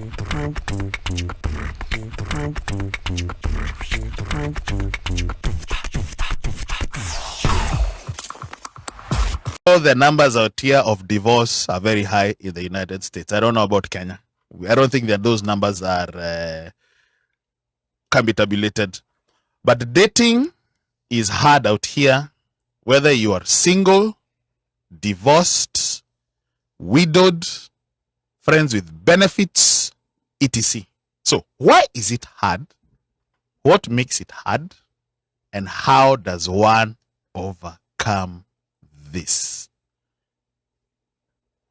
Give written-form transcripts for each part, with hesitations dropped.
The numbers out here of divorce are very high in the United States. I don't know about Kenya. I don't think that those numbers are can be tabulated. But dating is hard out here, whether you are single, divorced, widowed, friends with benefits, etc. So why is it hard? What makes it hard? And how does one overcome this?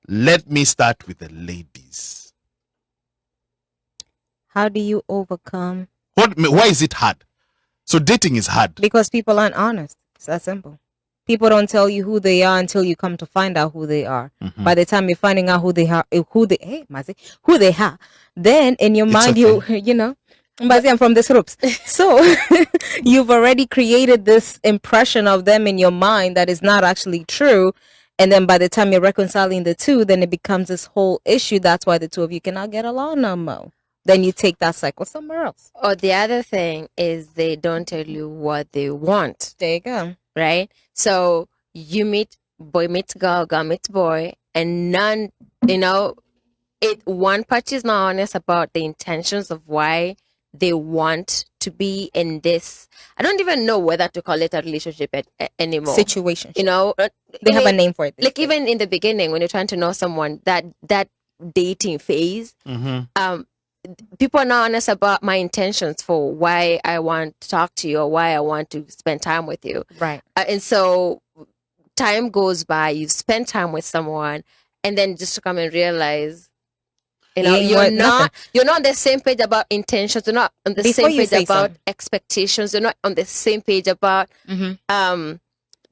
Let me start with the ladies. How do you overcome? Why is it hard? So dating is hard. Because people aren't honest. It's that simple. People don't tell you who they are until you come to find out who they are. Mm-hmm. By the time you're finding out who they are, then in your mind, you know, I'm from this groups. So you've already created this impression of them in your mind that is not actually true. And then by the time you're reconciling the two, then it becomes this whole issue. That's why the two of you cannot get along no more. Then you take that cycle somewhere else. Or the other thing is they don't tell you what they want. There you go. Right? So you meet boy meets girl, girl meets boy, and none, one party is not honest about the intentions of why they want to be in this. I don't even know whether to call it a relationship anymore. Situation. They have a name for it. Like even in the beginning, when you're trying to know someone, that dating phase, people are not honest about my intentions for why I want to talk to you or why I want to spend time with you. Right. And so time goes by, you spend time with someone, and then just to come and realize, you're not on the same page about intentions. You're not on the same page about expectations. You're not on the same page about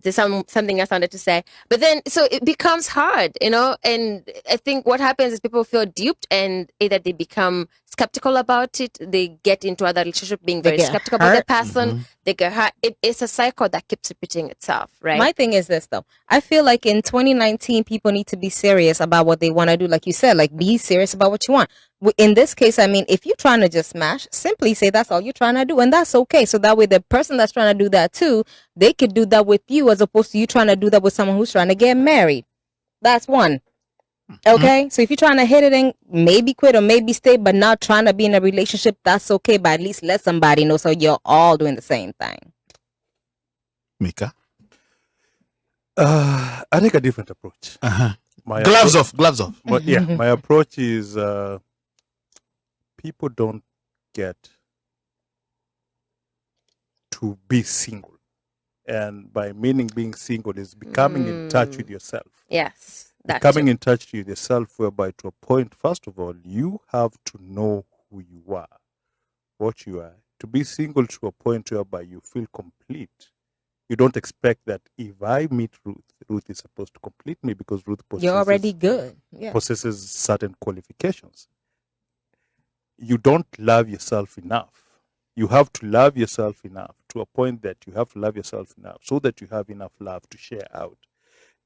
there's something else I wanted to say. But then so it becomes hard, and I think what happens is people feel duped, and either they become skeptical about it, they get into other relationship being very skeptical about the person, they get hurt. It's a cycle that keeps repeating itself, right? My thing is this though. I feel like in 2019 people need to be serious about what they want to do. Like you said, like be serious about what you want. In this case, I mean, if you're trying to just smash, simply say that's all you're trying to do, and that's okay. So that way the person that's trying to do that too, they could do that with you as opposed to you trying to do that with someone who's trying to get married. That's one. Okay? So if you're trying to hit it and maybe quit or maybe stay, but not trying to be in a relationship, that's okay. But at least let somebody know so you're all doing the same thing. Mika? I take a different approach. Gloves off. My approach is people don't get to be single. And by meaning being single is becoming in touch with yourself. Yes. Becoming in touch with yourself, whereby to a point, first of all, you have to know who you are, what you are. To be single to a point whereby you feel complete. You don't expect that if I meet Ruth is supposed to complete me because Ruth possesses, you're already good. Yeah. Possesses certain qualifications. You don't love yourself enough. You have to love yourself enough to a point that you have to love yourself enough so that you have enough love to share out.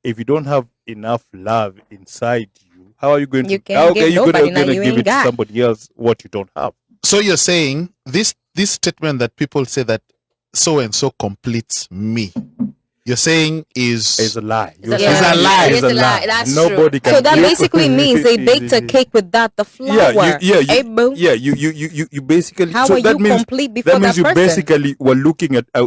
If you don't have enough love inside you, how are you going to give it to somebody else what you don't have? So you're saying this statement that people say that so and so completes me, you're saying is a lie. It's a lie. That's Nobody true. can. So that basically means they baked a cake without the flour. You basically. How so are that you means, complete before that means that you person? basically were looking at. I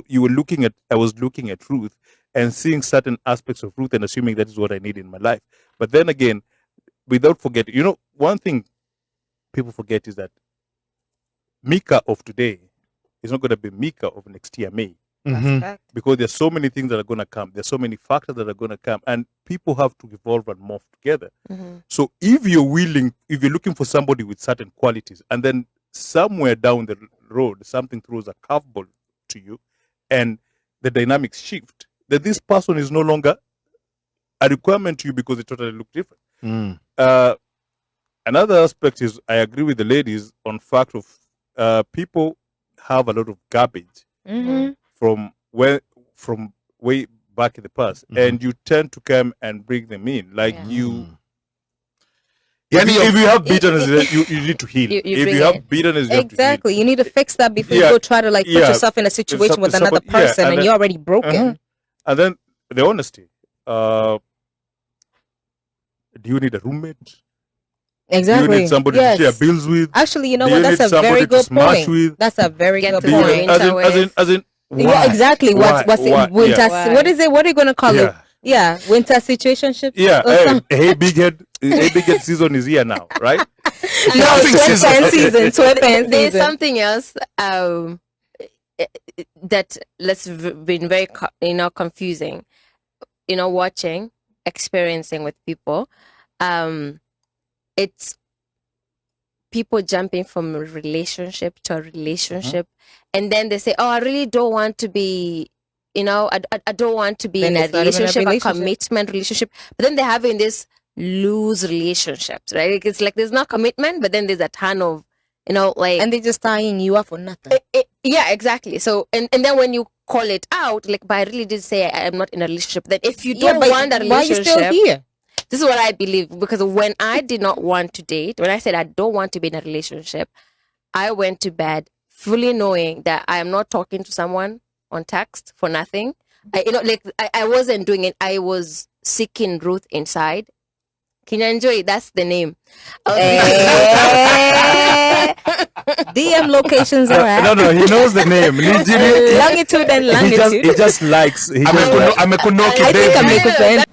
was looking at Ruth and seeing certain aspects of Ruth and assuming that is what I need in my life. But then again, without forgetting, one thing people forget is that Mika of today is not going to be Mika of next year, May. Because there's so many things that are going to come. There's so many factors that are going to come. And people have to evolve and morph together. So if you're looking for somebody with certain qualities, and then somewhere down the road, something throws a curveball to you, and the dynamics shift, that this person is no longer a requirement to you because they totally look different. Another aspect is, I agree with the ladies on fact of people have a lot of garbage from way back in the past, and you tend to come and bring them in, like you. If you have bitterness, you need to heal. You If bring you have it. bitterness, you Exactly. have You need to fix that before you Yeah. go try to like put Yeah. yourself in a situation with another Support- yeah, person and and then- you're already broken. to heal. And then the honesty. Do you need a roommate? Exactly. Do you need somebody Yes. to share bills with? Actually, you know Do what? you That's need a very somebody to good smash point. with? That's a very Get good to Do you know point. winter as in why? Yeah, exactly. Why? What's Why? it? Winter. Yeah. What is it? What are you gonna call it? Yeah, winter situationship. Yeah. or something. Hey, big head season is here now, right? No, sweatpants season. Sweatpants There's season. something else that been very confusing. Watching, experiencing with people. It's people jumping from a relationship to a relationship, and then they say, "Oh, I really don't want to be." I don't want to be Then in a it's not even a relationship, a relationship. commitment relationship. But then they're having this loose relationships, right? It's like there's no commitment, but then there's a ton of, like. And they just tying you up for nothing. Yeah, exactly. So, and then when you call it out, like, but I really did say I'm not in a relationship. Then if you don't but want a why are you relationship, still here? this is what I believe. Because when I did not want to date, when I said I don't want to be in a relationship, I went to bed fully knowing that I am not talking to someone on text for nothing. I wasn't doing it. I was seeking Ruth inside. Can you enjoy it? That's the name. DM locations are at. No, he knows the name. Longitude and longitude. He just likes. Amekunoki I think David. amekupenda.